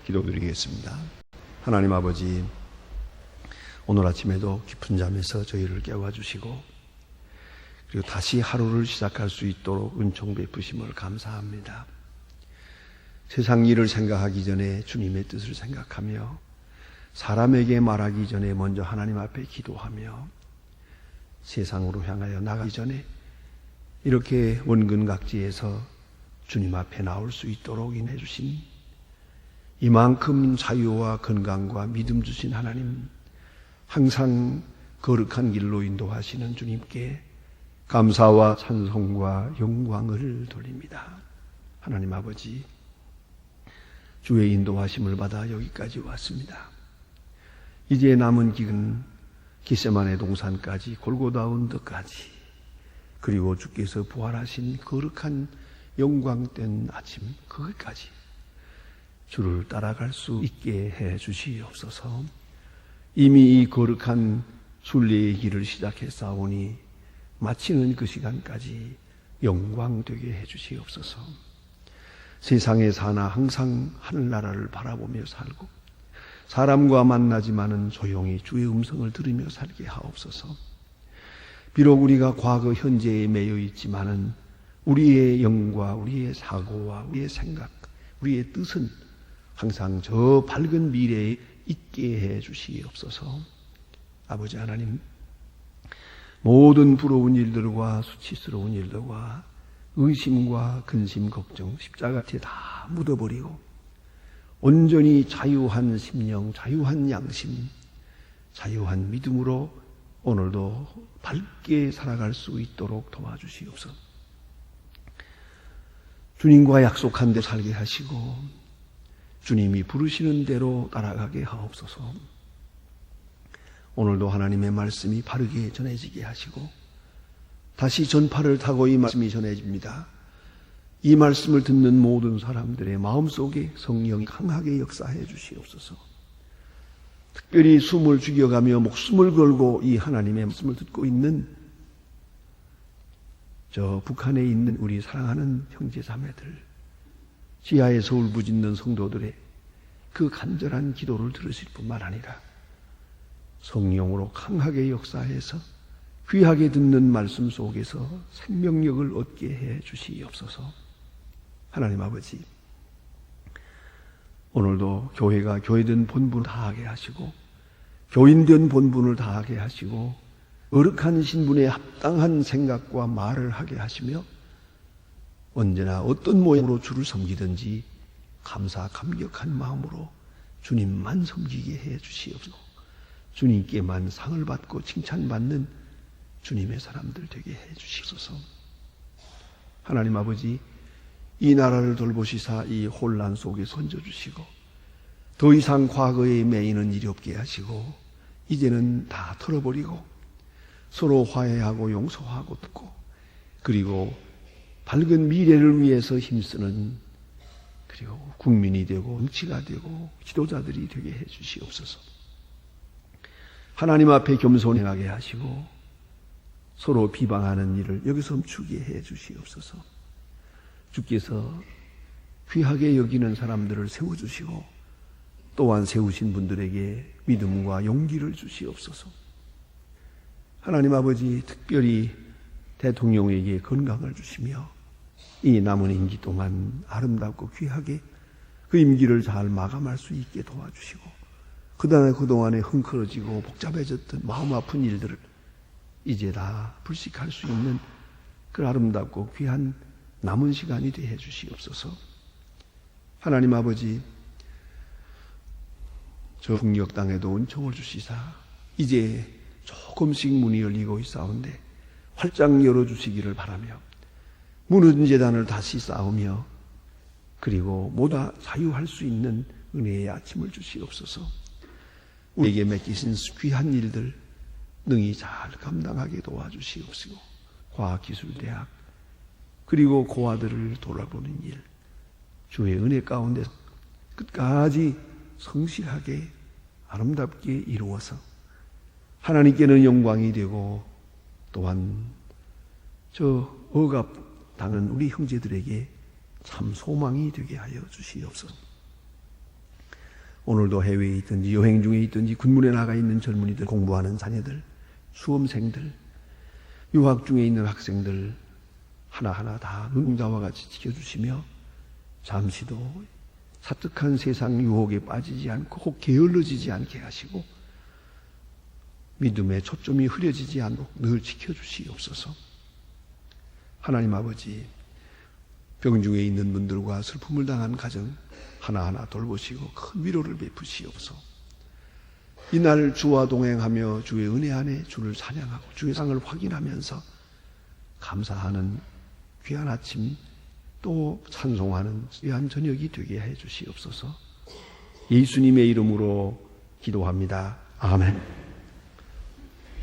기도드리겠습니다. 하나님 아버지, 오늘 아침에도 깊은 잠에서 저희를 깨워주시고 그리고 다시 하루를 시작할 수 있도록 은총 베푸심을 감사합니다. 세상 일을 생각하기 전에 주님의 뜻을 생각하며 사람에게 말하기 전에 먼저 하나님 앞에 기도하며 세상으로 향하여 나가기 전에 이렇게 원근각지에서 주님 앞에 나올 수 있도록 인해 주신 이만큼 자유와 건강과 믿음 주신 하나님, 항상 거룩한 길로 인도하시는 주님께 감사와 찬송과 영광을 돌립니다. 하나님 아버지, 주의 인도하심을 받아 여기까지 왔습니다. 이제 남은 길은 겟세마네 동산까지, 골고다 언덕까지, 그리고 주께서 부활하신 거룩한 영광된 아침 거기까지 주를 따라갈 수 있게 해 주시옵소서. 이미 이 거룩한 순례의 길을 시작했사오니 마치는 그 시간까지 영광되게 해 주시옵소서. 세상에 사나 항상 하늘나라를 바라보며 살고 사람과 만나지만은 조용히 주의 음성을 들으며 살게 하옵소서. 비록 우리가 과거 현재에 매여 있지만은 우리의 영과 우리의 사고와 우리의 생각, 우리의 뜻은 항상 저 밝은 미래에 있게 해 주시옵소서. 아버지 하나님, 모든 부러운 일들과 수치스러운 일들과 의심과 근심, 걱정, 십자가에 다 묻어버리고 온전히 자유한 심령, 자유한 양심, 자유한 믿음으로 오늘도 밝게 살아갈 수 있도록 도와주시옵소서. 주님과 약속한 데 살게 하시고 주님이 부르시는 대로 따라가게 하옵소서. 오늘도 하나님의 말씀이 바르게 전해지게 하시고 다시 전파를 타고 이 말씀이 전해집니다. 이 말씀을 듣는 모든 사람들의 마음속에 성령이 강하게 역사해 주시옵소서. 특별히 숨을 죽여가며 목숨을 걸고 이 하나님의 말씀을 듣고 있는 저 북한에 있는 우리 사랑하는 형제자매들, 지하에서 울부짖는 성도들의 그 간절한 기도를 들으실 뿐만 아니라 성령으로 강하게 역사해서 귀하게 듣는 말씀 속에서 생명력을 얻게 해 주시옵소서. 하나님 아버지, 오늘도 교회가 교회된 본분을 다하게 하시고 교인된 본분을 다하게 하시고 거룩한 신분에 합당한 생각과 말을 하게 하시며 언제나 어떤 모양으로 주를 섬기든지 감사 감격한 마음으로 주님만 섬기게 해 주시옵소서. 주님께만 상을 받고 칭찬받는 주님의 사람들 되게 해 주시옵소서. 하나님 아버지, 이 나라를 돌보시사 이 혼란 속에 손져주시고 더 이상 과거에 매이는 일이 없게 하시고 이제는 다 털어버리고 서로 화해하고 용서하고 듣고 그리고 밝은 미래를 위해서 힘쓰는 그리고 국민이 되고 정치가 되고 지도자들이 되게 해 주시옵소서. 하나님 앞에 겸손히 행하게 하시고 서로 비방하는 일을 여기서 멈추게 해 주시옵소서. 주께서 귀하게 여기는 사람들을 세워주시고 또한 세우신 분들에게 믿음과 용기를 주시옵소서. 하나님 아버지, 특별히 대통령에게 건강을 주시며 이 남은 임기 동안 아름답고 귀하게 그 임기를 잘 마감할 수 있게 도와주시고 그동안에 흥크러지고 복잡해졌던 마음 아픈 일들을 이제 다 불식할 수 있는 그 아름답고 귀한 남은 시간이 되게 해주시옵소서. 하나님 아버지, 저 북녘 땅에도 은총을 주시사 이제 조금씩 문이 열리고 있사온데 활짝 열어주시기를 바라며 무너진 재단을 다시 쌓으며 그리고 모두 자유할 수 있는 은혜의 아침을 주시옵소서. 우리에게 맡기신 귀한 일들 능히 잘 감당하게 도와주시옵시고 과학기술대학 그리고 고아들을 돌아보는 일 주의 은혜 가운데 끝까지 성실하게 아름답게 이루어서 하나님께는 영광이 되고 또한 저 억압당한 우리 형제들에게 참 소망이 되게 하여 주시옵소서. 오늘도 해외에 있든지 여행 중에 있든지 군문에 나가 있는 젊은이들, 공부하는 자녀들, 수험생들, 유학 중에 있는 학생들 하나하나 다 눈자와 같이 지켜주시며 잠시도 사특한 세상 유혹에 빠지지 않고 혹 게을러지지 않게 하시고 믿음의 초점이 흐려지지 않도록 늘 지켜주시옵소서. 하나님 아버지, 병중에 있는 분들과 슬픔을 당한 가정 하나하나 돌보시고 큰 위로를 베푸시옵소서. 이날 주와 동행하며 주의 은혜 안에 주를 찬양하고 주의 상을 확인하면서 감사하는 귀한 아침 또 찬송하는 귀한 저녁이 되게 해 주시옵소서. 예수님의 이름으로 기도합니다. 아멘.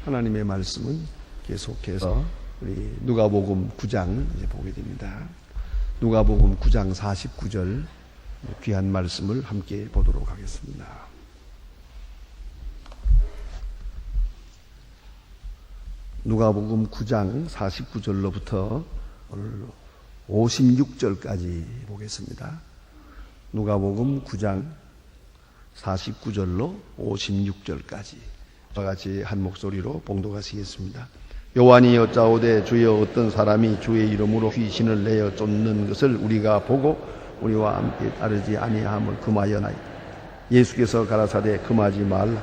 하나님의 말씀은 계속해서 우리 누가복음 9장 이제 보게 됩니다. 누가복음 9장 49절 귀한 말씀을 함께 보도록 하겠습니다. 누가복음 9장 49절로부터 오늘 56절까지 보겠습니다. 누가복음 9장 49절로 56절까지 다 같이 한 목소리로 봉독하시겠습니다. 요한이 여짜오되 주여 어떤 사람이 주의 이름으로 귀신을 내어 쫓는 것을 우리가 보고 우리와 함께 따르지 아니함을 금하였나이다. 예수께서 가라사대 금하지 말라.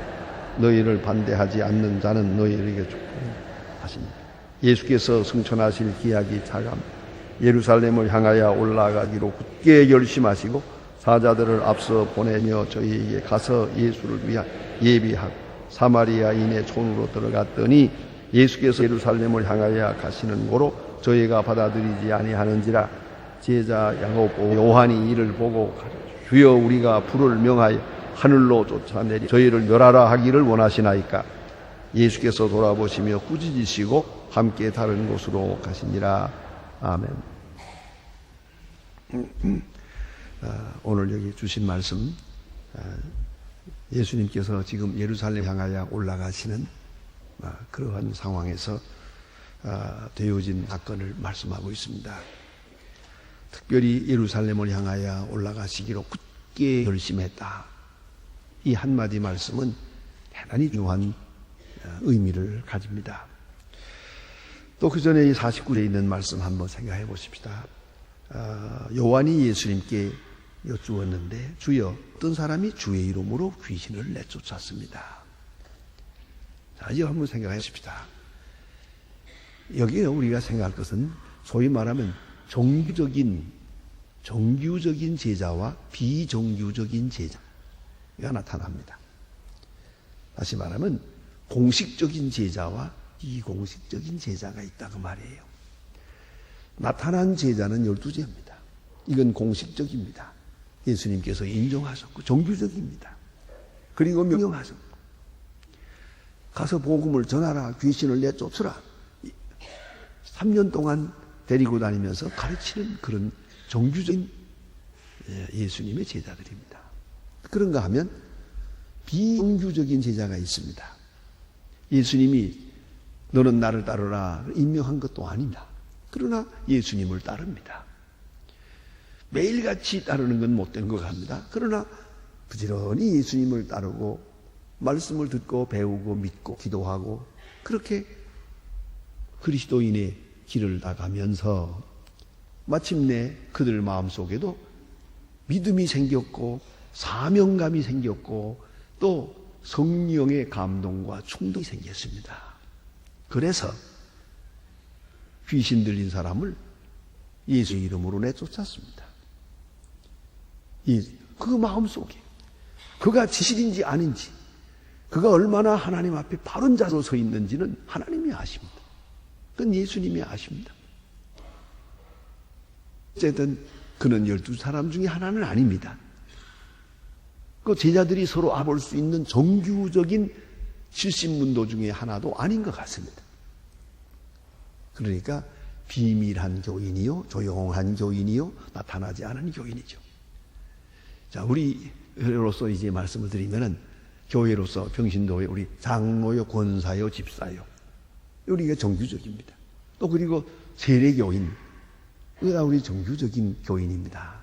너희를 반대하지 않는 자는 너희에게 축복을 하십니다. 예수께서 승천하실 기약이 차갑니다. 예루살렘을 향하여 올라가기로 굳게 결심하시고 사자들을 앞서 보내며 저희에게 가서 예수를 위하여 예비하고 사마리아인의 촌으로 들어갔더니 예수께서 예루살렘을 향하여 가시는 고로 저희가 받아들이지 아니하는지라. 제자 야고보 요한이 이를 보고 가르쳐 주여 우리가 불을 명하여 하늘로 쫓아내리 저희를 멸하라 하기를 원하시나이까. 예수께서 돌아보시며 꾸짖으시고 함께 다른 곳으로 가시니라. 아멘. 오늘 여기 주신 말씀, 예수님께서 지금 예루살렘 향하여 올라가시는 그러한 상황에서 되어진 사건을 말씀하고 있습니다. 특별히 예루살렘을 향하여 올라가시기로 굳게 결심했다. 이 한마디 말씀은 대단히 중요한 의미를 가집니다. 또 그 전에 이 49절에 있는 말씀 한번 생각해 보십시다. 요한이 예수님께 여쭈었는데 주여 어떤 사람이 주의 이름으로 귀신을 내쫓았습니다. 자, 이제 한번 생각해 보십시다. 여기에 우리가 생각할 것은 소위 말하면 정규적인 제자와 비정규적인 제자가 나타납니다. 다시 말하면 공식적인 제자와 비공식적인 제자가 있다고 말이에요. 나타난 제자는 12제입니다. 이건 공식적입니다. 예수님께서 인정하셨고 정규적입니다. 그리고 명령하셨고 가서 복음을 전하라, 귀신을 내쫓으라. 3년 동안 데리고 다니면서 가르치는 그런 정규적인 예수님의 제자들입니다. 그런가 하면 비정규적인 제자가 있습니다. 예수님이 너는 나를 따르라 임명한 것도 아닙니다. 그러나 예수님을 따릅니다. 매일같이 따르는 건 못된 것 같습니다. 그러나 부지런히 예수님을 따르고 말씀을 듣고 배우고 믿고 기도하고 그렇게 그리스도인의 길을 나가면서 마침내 그들 마음속에도 믿음이 생겼고 사명감이 생겼고 또 성령의 감동과 충동이 생겼습니다. 그래서 귀신 들린 사람을 예수 이름으로 내쫓았습니다. 그 마음속에 그가 지실인지 아닌지 그가 얼마나 하나님 앞에 바른 자로 서 있는지는 하나님이 아십니다. 그건 예수님이 아십니다. 어쨌든 그는 12사람 중에 하나는 아닙니다. 그 제자들이 서로 알아볼 수 있는 정규적인 실신문도 중에 하나도 아닌 것 같습니다. 그러니까 비밀한 교인이요, 조용한 교인이요, 나타나지 않은 교인이죠. 자, 우리로서 이제 말씀을 드리면은 교회로서 평신도회 우리 장로요, 권사요, 집사요. 우리가 정규적입니다. 또 그리고 세례교인. 이거 우리 정규적인 교인입니다.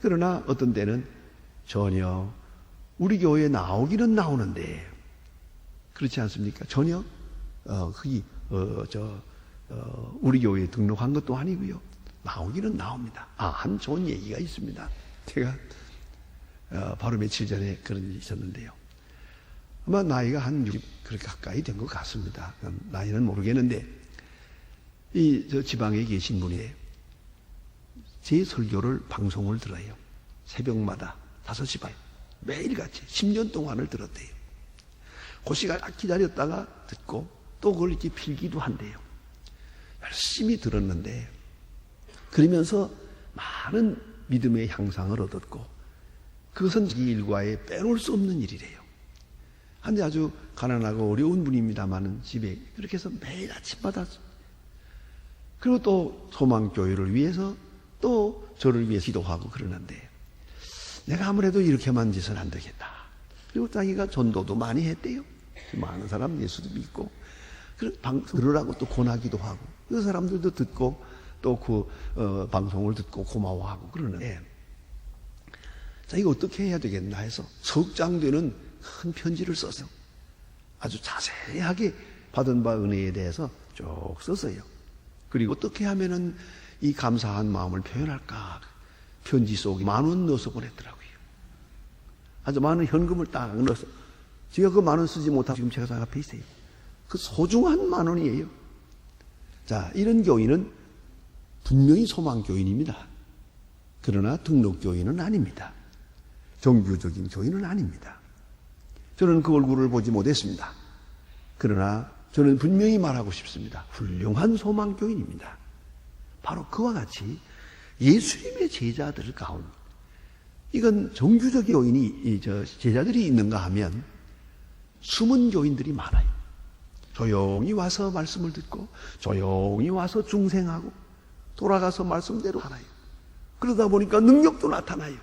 그러나 어떤 때는 전혀 우리 교회에 나오기는 나오는데 그렇지 않습니까? 전혀 우리 교회에 등록한 것도 아니고요. 나오기는 나옵니다. 한 좋은 얘기가 있습니다. 제가 바로 며칠 전에 그런 일이 있었는데요. 아마 나이가 한 60 그렇게 가까이 된 것 같습니다. 나이는 모르겠는데 저 지방에 계신 분이 제 설교를 방송을 들어요. 새벽마다 5시 반 매일같이 10년 동안을 들었대요. 그 시간 기다렸다가 듣고 또 그걸 이렇게 필기도 한대요. 열심히 들었는데 그러면서 많은 믿음의 향상을 얻었고 그것은 이 일과에 빼놓을 수 없는 일이래요. 한데 아주 가난하고 어려운 분입니다만은 집에 그렇게 해서 매일 아침마다 그리고 또 소망교회를 위해서 또 저를 위해 기도하고 그러는데 내가 아무래도 이렇게만 짓은 안 되겠다. 그리고 자기가 전도도 많이 했대요. 많은 사람 예수도 믿고 들으라고 또 권하기도 하고 그 사람들도 듣고 또 그 방송을 듣고 고마워하고 그러는데 자 이거 어떻게 해야 되겠나 해서 석장되는 큰 편지를 써서 아주 자세하게 받은 바 은혜에 대해서 쭉 썼어요. 그리고 어떻게 하면은 이 감사한 마음을 표현할까 편지 속에 10,000원 넣어서 보냈더라고요. 아주 많은 현금을 딱 넣어서 제가 그 10,000원 쓰지 못하고 지금 제가 앞에 있어요. 그 소중한 10,000원이에요. 자, 이런 교인은 분명히 소망교인입니다. 그러나 등록교인은 아닙니다. 정규적인 교인은 아닙니다. 저는 그 얼굴을 보지 못했습니다. 그러나 저는 분명히 말하고 싶습니다. 훌륭한 소망교인입니다. 바로 그와 같이 예수님의 제자들 가운데 이건 정규적인 교인이 제자들이 있는가 하면 숨은 교인들이 많아요. 조용히 와서 말씀을 듣고 조용히 와서 중생하고 돌아가서 말씀대로 하나요. 그러다 보니까 능력도 나타나요.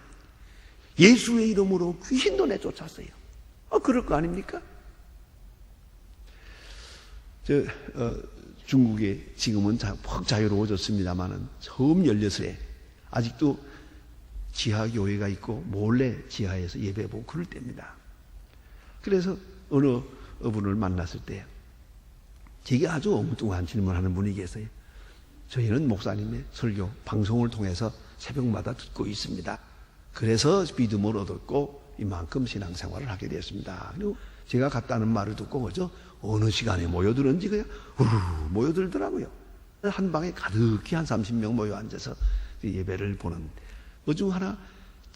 예수의 이름으로 귀신도 내쫓았어요. 그럴 거 아닙니까? 중국에 지금은 확 자유로워졌습니다만은 처음 열렸을 때 아직도 지하 교회가 있고 몰래 지하에서 예배 보고 그럴 때입니다. 그래서 어느 분을 만났을 때 제게 아주 엉뚱한 질문하는 분이 계세요. 저희는 목사님의 설교 방송을 통해서 새벽마다 듣고 있습니다. 그래서 믿음을 얻었고 이만큼 신앙생활을 하게 되었습니다. 그리고 제가 갔다는 말을 듣고 그죠? 어느 시간에 모여들었는지 그냥 우르르 모여들더라고요. 한 방에 가득히 한 30명 모여 앉아서 예배를 보는 그중 하나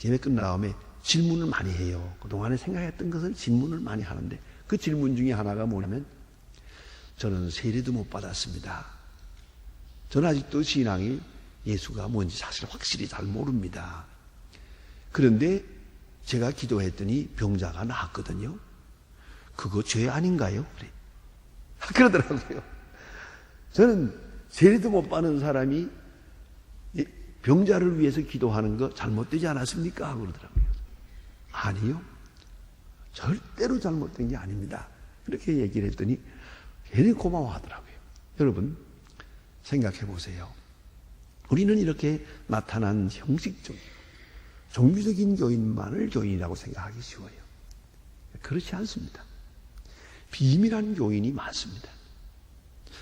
예배 끝난 다음에 질문을 많이 해요. 그동안에 생각했던 것을 질문을 많이 하는데 그 질문 중에 하나가 뭐냐면 저는 세례도 못 받았습니다. 저는 아직도 신앙이 예수가 뭔지 사실 확실히 잘 모릅니다. 그런데 제가 기도했더니 병자가 나았거든요. 그거 죄 아닌가요? 그래. 그러더라고요. 저는 세례도 못 받는 사람이 병자를 위해서 기도하는 거 잘못되지 않았습니까? 그러더라고요. 아니요. 절대로 잘못된 게 아닙니다. 그렇게 얘기를 했더니 괜히 고마워하더라고요. 여러분 생각해 보세요. 우리는 이렇게 나타난 형식적인 종교적인 교인만을 교인이라고 생각하기 쉬워요. 그렇지 않습니다. 비밀한 교인이 많습니다.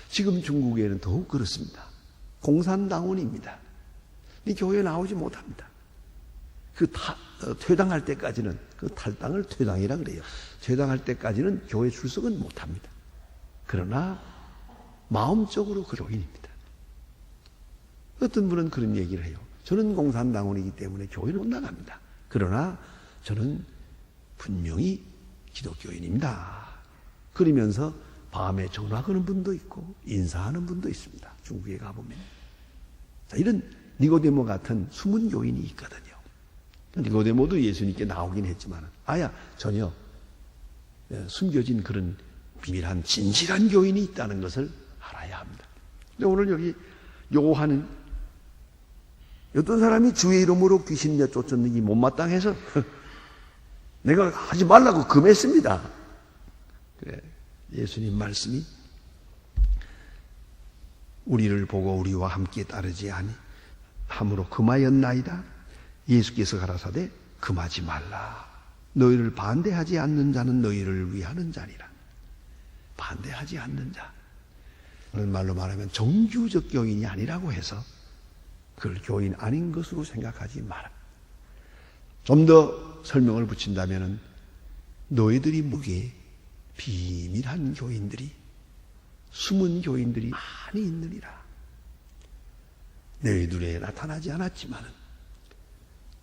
지금 중국에는 더욱 그렇습니다. 공산당원입니다. 이 교회에 나오지 못합니다. 퇴당할 때까지는 그 탈당을 퇴당이라 그래요. 퇴당할 때까지는 교회 출석은 못합니다. 그러나 마음적으로 그 교인입니다. 어떤 분은 그런 얘기를 해요. 저는 공산당원이기 때문에 교회를 못 나갑니다. 그러나 저는 분명히 기독교인입니다. 그러면서 밤에 전화 거는 분도 있고 인사하는 분도 있습니다. 중국에 가보면. 자, 이런 니고데모 같은 숨은 교인이 있거든요. 니고데모도 예수님께 나오긴 했지만 전혀 숨겨진 그런 비밀한 진실한 교인이 있다는 것을 알아야 합니다. 근데 오늘 여기 요한은 어떤 사람이 주의 이름으로 귀신 내쫓았는지 못마땅해서 내가 하지 말라고 금했습니다. 그래, 예수님 말씀이 우리를 보고 우리와 함께 따르지 아니 함으로 금하였나이다. 예수께서 가라사대 금하지 말라. 너희를 반대하지 않는 자는 너희를 위하는 자니라. 반대하지 않는 자. 그런 말로 말하면 정규적 교인이 아니라고 해서 그걸 교인 아닌 것으로 생각하지 마라. 좀 더 설명을 붙인다면 너희들이 무게 비밀한 교인들이, 숨은 교인들이 많이 있느니라. 너희 눈에 나타나지 않았지만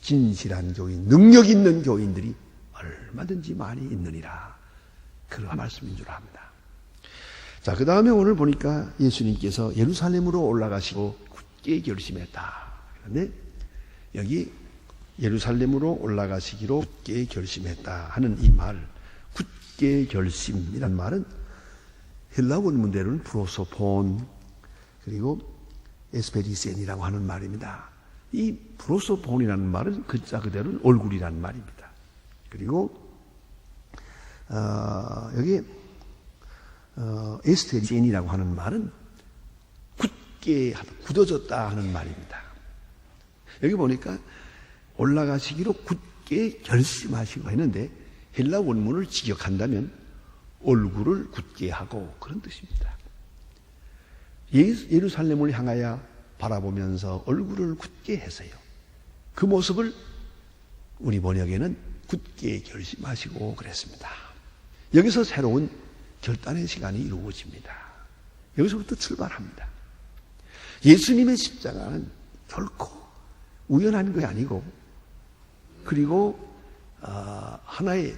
진실한 교인, 능력 있는 교인들이 얼마든지 많이 있느니라. 그런 말씀인 줄 압니다. 자, 그 다음에 오늘 보니까 예수님께서 예루살렘으로 올라가시고 굳게 결심했다. 그런데 여기 예루살렘으로 올라가시기로 굳게 결심했다 하는 이 말, 굳게 결심이란 말은 헬라 원문대로는 프로소폰, 그리고 에스페리센이라고 하는 말입니다. 이 프로소폰이라는 말은 글자 그대로는 얼굴이라는 말입니다. 그리고 여기 에스테리센이라고 하는 말은 굳게 하다, 굳어졌다 하는 말입니다. 여기 보니까 올라가시기로 굳게 결심하시고 했는데 헬라 원문을 직역한다면 얼굴을 굳게 하고 그런 뜻입니다. 예루살렘을 향하여 바라보면서 얼굴을 굳게 해서요. 그 모습을 우리 번역에는 굳게 결심하시고 그랬습니다. 여기서 새로운 결단의 시간이 이루어집니다. 여기서부터 출발합니다. 예수님의 십자가는 결코 우연한 것이 아니고, 그리고 하나의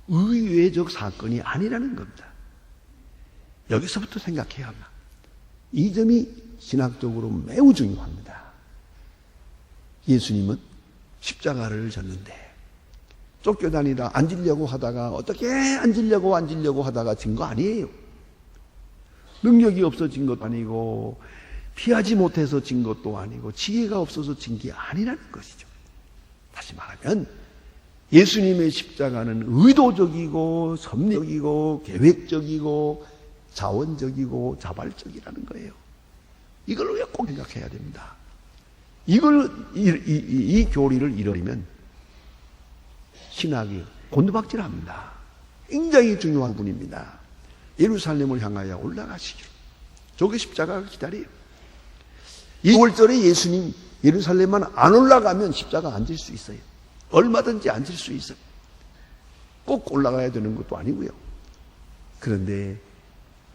의외적 사건이 아니라는 겁니다. 여기서부터 생각해야 합니다. 이 점이 신학적으로 매우 중요합니다. 예수님은 십자가를 졌는데 쫓겨다니다 앉으려고 하다가 어떻게 앉으려고 하다가 진 거 아니에요. 능력이 없어진 것도 아니고 피하지 못해서 진 것도 아니고 지혜가 없어서 진 게 아니라는 것이죠. 다시 말하면 예수님의 십자가는 의도적이고 섭리적이고 계획적이고 자원적이고 자발적이라는 거예요. 이걸 우리가 꼭 생각해야 됩니다. 이 교리를 잃어버리면 신학이 곤두박질합니다. 굉장히 중요한 분입니다. 예루살렘을 향하여 올라가시기로. 저게 십자가가 기다려요. 2월절에 예수님 예루살렘만 안 올라가면 십자가 앉을 수 있어요. 얼마든지 앉을 수 있어요. 꼭 올라가야 되는 것도 아니고요. 그런데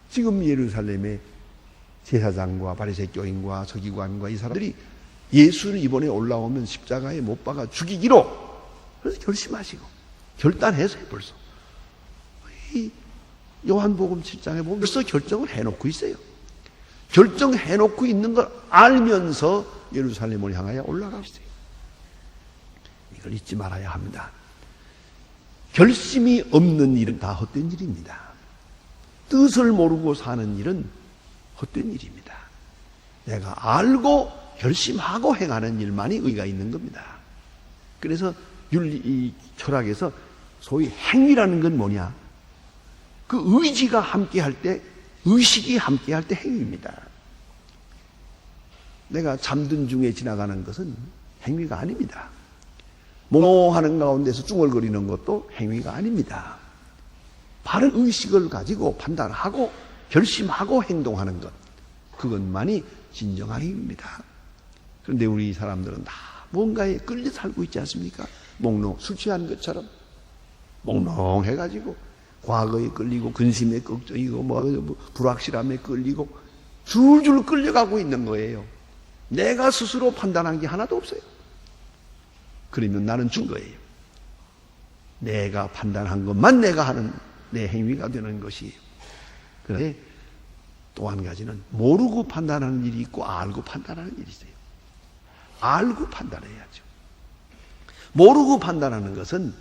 지금 예루살렘의 제사장과 바리새 교인과 서기관과 이 사람들이 예수를 이번에 올라오면 십자가에 못 박아 죽이기로 그래서 결심하시고 결단했어요. 벌써 이 요한복음 7장에 보면 벌써 결정을 해놓고 있어요. 결정해놓고 있는 걸 알면서 예루살렘을 향하여 올라가고 있어요. 이걸 잊지 말아야 합니다. 결심이 없는 일은 다 헛된 일입니다. 뜻을 모르고 사는 일은 헛된 일입니다. 내가 알고 결심하고 행하는 일만이 의의가 있는 겁니다. 그래서 이 철학에서 소위 행위라는 건 뭐냐? 그 의지가 함께할 때, 의식이 함께할 때 행위입니다. 내가 잠든 중에 지나가는 것은 행위가 아닙니다. 몽롱하는 가운데서 중얼거리는 것도 행위가 아닙니다. 바른 의식을 가지고 판단하고 결심하고 행동하는 것, 그것만이 진정한 행위입니다. 그런데 우리 사람들은 다 뭔가에 끌려 살고 있지 않습니까? 술 취한 것처럼 몽롱해가지고 과거에 끌리고 근심에 걱정이고 불확실함에 끌리고 줄줄 끌려가고 있는 거예요. 내가 스스로 판단한 게 하나도 없어요. 그러면 나는 준 거예요. 내가 판단한 것만 내가 하는 내 행위가 되는 것이에요. 그런데 또 한 가지는 모르고 판단하는 일이 있고 알고 판단하는 일이 있어요. 알고 판단해야죠. 모르고 판단하는 것은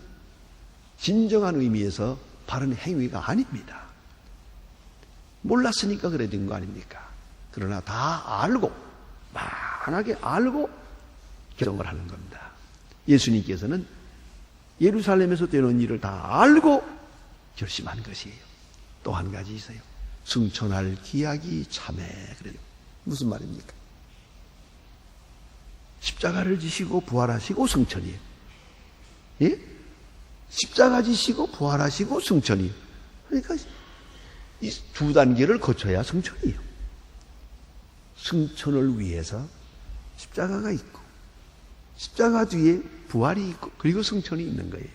진정한 의미에서 바른 행위가 아닙니다. 몰랐으니까 그래 된 거 아닙니까? 그러나 다 알고, 만하게 알고 결정을 하는 겁니다. 예수님께서는 예루살렘에서 되는 일을 다 알고 결심한 것이에요. 또 한 가지 있어요. 승천할 기약이 참해. 그래요. 무슨 말입니까? 십자가를 지시고 부활하시고 승천이에요. 예? 십자가 지시고 부활하시고 승천이요. 그러니까 이 두 단계를 거쳐야 승천이에요. 승천을 위해서 십자가가 있고 십자가 뒤에 부활이 있고 그리고 승천이 있는 거예요.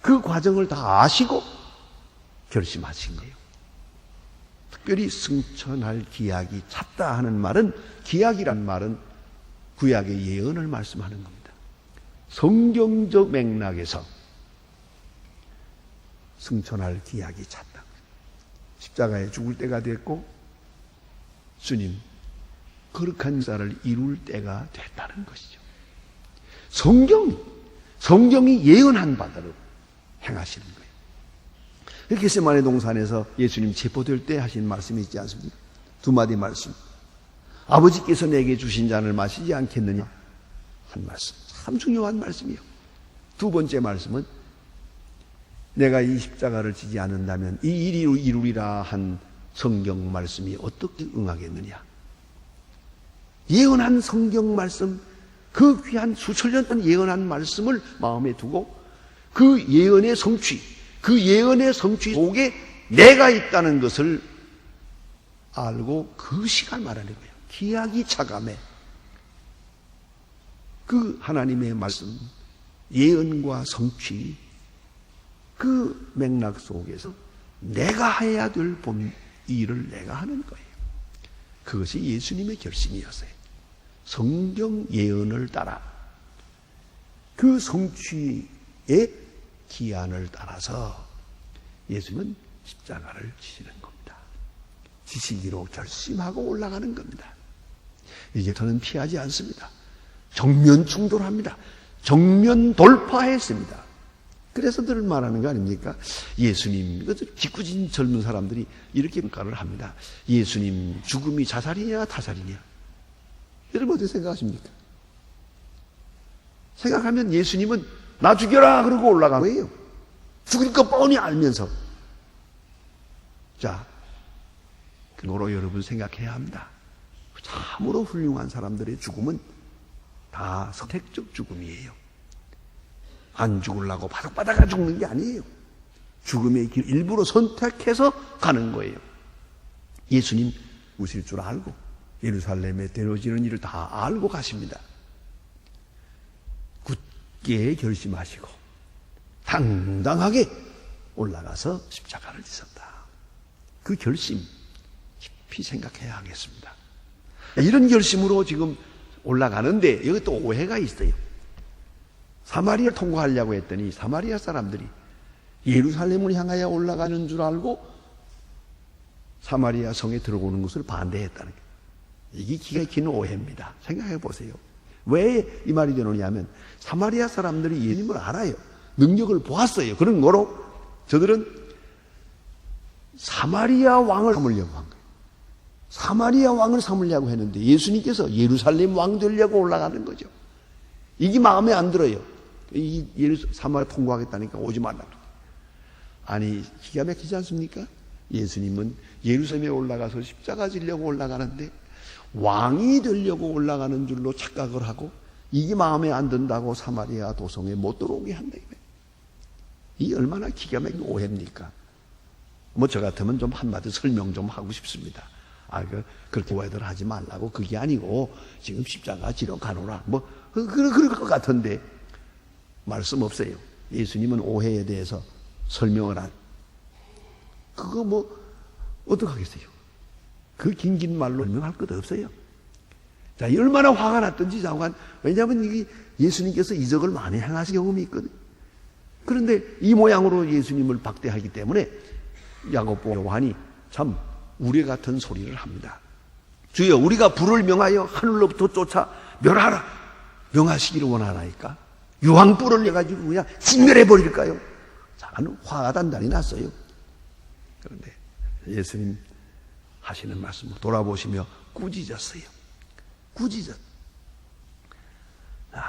그 과정을 다 아시고 결심하신 거예요. 특별히 승천할 기약이 찼다 하는 말은, 기약이란 말은 구약의 예언을 말씀하는 겁니다. 성경적 맥락에서 승천할 기약이 찼다. 십자가에 죽을 때가 됐고 주님 거룩한 자를 이룰 때가 됐다는 것이죠. 성경이 예언한 바대로 행하시는 거예요. 겟세마네 동산에서 예수님 체포될 때 하신 말씀이 있지 않습니까? 두 마디 말씀. 아버지께서 내게 주신 잔을 마시지 않겠느냐 한 말씀. 참 중요한 말씀이요. 두 번째 말씀은 내가 이 십자가를 지지 않는다면 이 일이 이루리라 한 성경 말씀이 어떻게 응하겠느냐. 예언한 성경 말씀, 그 귀한 수천 년 동안 예언한 말씀을 마음에 두고 그 예언의 성취, 그 예언의 성취 속에 내가 있다는 것을 알고 그 시간 말하는 거예요. 기약이 차감해. 그 하나님의 말씀, 예언과 성취, 그 맥락 속에서 내가 해야 될 본 일을 내가 하는 거예요. 그것이 예수님의 결심이었어요. 성경 예언을 따라 그 성취의 기한을 따라서 예수님은 십자가를 지시는 겁니다. 지시기로 결심하고 올라가는 겁니다. 이제 저는 피하지 않습니다. 정면 충돌합니다. 정면 돌파했습니다. 그래서 늘 말하는 거 아닙니까? 예수님, 짓궂은 젊은 사람들이 이렇게 평가를 합니다. 예수님 죽음이 자살이냐 타살이냐? 여러분 어떻게 생각하십니까? 생각하면 예수님은 나 죽여라 그러고 올라간 거예요. 죽일 거 뻔히 알면서. 자, 그거로 여러분 생각해야 합니다. 참으로 훌륭한 사람들의 죽음은 다 선택적 죽음이에요. 안 죽으려고 바닥바닥 죽는 게 아니에요. 죽음의 길 일부러 선택해서 가는 거예요. 예수님 오실 줄 알고 예루살렘에 데려지는 일을 다 알고 가십니다. 굳게 결심하시고 당당하게 올라가서 십자가를 지셨다. 그 결심 깊이 생각해야 하겠습니다. 이런 결심으로 지금 올라가는데 여기 또 오해가 있어요. 사마리아를 통과하려고 했더니 사마리아 사람들이 예루살렘을 향하여 올라가는 줄 알고 사마리아 성에 들어오는 것을 반대했다는 거예요. 이게 기가 막힌 오해입니다. 생각해 보세요. 왜 이 말이 되느냐면 사마리아 사람들이 예수님을 알아요. 능력을 보았어요. 그런 거로 저들은 사마리아 왕을 삼으려고 한 거예요. 사마리아 왕을 삼으려고 했는데 예수님께서 예루살렘 왕 되려고 올라가는 거죠. 이게 마음에 안 들어요. 사마리아 통과하겠다니까 오지 말라고. 아니 기가 막히지 않습니까? 예수님은 예루살렘에 올라가서 십자가 지려고 올라가는데 왕이 되려고 올라가는 줄로 착각을 하고 이게 마음에 안 든다고 사마리아 도성에 못 들어오게 한다. 이 얼마나 기가 막힌 오해입니까? 뭐 저 같으면 좀 한마디 설명 좀 하고 싶습니다. 그렇게 오해들 하지 말라고. 그게 아니고 지금 십자가 지러 가노라. 그럴 것 같은데 말씀 없어요. 예수님은 오해에 대해서 설명을 그거 어떡하겠어요? 그 긴긴 말로 설명할 것도 없어요. 자, 얼마나 화가 났던지 장관. 왜냐하면 이게 예수님께서 이적을 많이 행하신 경험이 있거든요. 그런데 이 모양으로 예수님을 박대하기 때문에 야고보 요한이 참 우리 같은 소리를 합니다. 주여, 우리가 불을 명하여 하늘로부터 쫓아 멸하라. 명하시기를 원하나이까? 유황불을 내가지고 그냥 진멸해 버릴까요? 자, 화가 단단히 났어요. 그런데 예수님 하시는 말씀 돌아보시며 꾸짖었어요. 꾸짖었.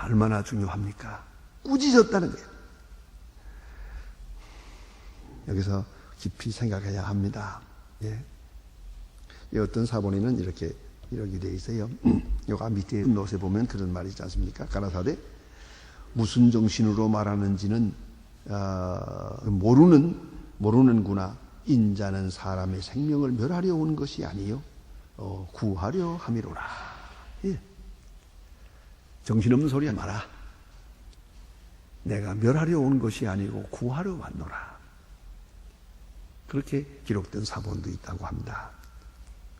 얼마나 중요합니까? 꾸짖었다는 거예요. 여기서 깊이 생각해야 합니다. 예. 어떤 사본에는 이렇게 되어 있어요. 여기 밑에 노트에 보면 그런 말이 있지 않습니까? 가라사대 무슨 정신으로 말하는지는 모르는구나. 인자는 사람의 생명을 멸하려 온 것이 아니요 구하려 함이로라. 예. 정신없는 소리 하지 마라. 내가 멸하려 온 것이 아니고 구하러 왔노라. 그렇게 기록된 사본도 있다고 합니다.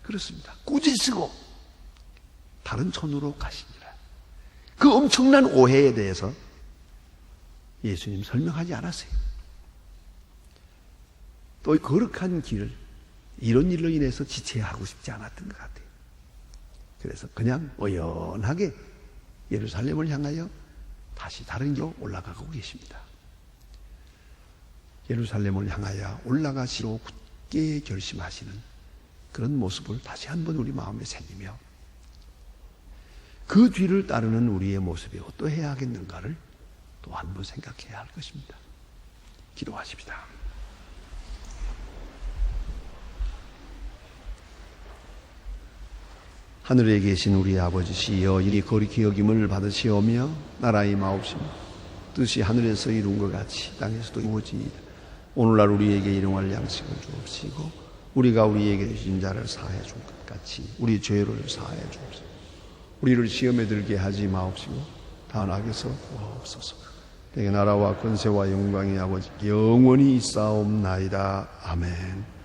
그렇습니다. 꾸짖으시고 다른 촌으로 가시니라. 그 엄청난 오해에 대해서 예수님 설명하지 않았어요. 또 거룩한 길을 이런 일로 인해서 지체하고 싶지 않았던 것 같아요. 그래서 그냥 어연하게 예루살렘을 향하여 다시 다른 길로 올라가고 계십니다. 예루살렘을 향하여 올라가시로 굳게 결심하시는 그런 모습을 다시 한번 우리 마음에 새기며 그 뒤를 따르는 우리의 모습이 어떠해야 하겠는가를 또 한번 생각해야 할 것입니다. 기도하십시다. 하늘에 계신 우리 아버지시여, 이 거룩히 여김을 받으시오며 나라의 마옵시며 뜻이 하늘에서 이룬 것 같이 땅에서도 이루어지이다. 오늘날 우리에게 일용할 양식을 주옵시고 우리가 우리에게 주신 자를 사하여 준 것 같이 우리 죄를 사하여 주옵시고 우리를 시험에 들게 하지 마옵시고 다만 악에서 구하옵소서. 내게 나라와 권세와 영광이 아버지 영원히 있사옵나이다. 아멘.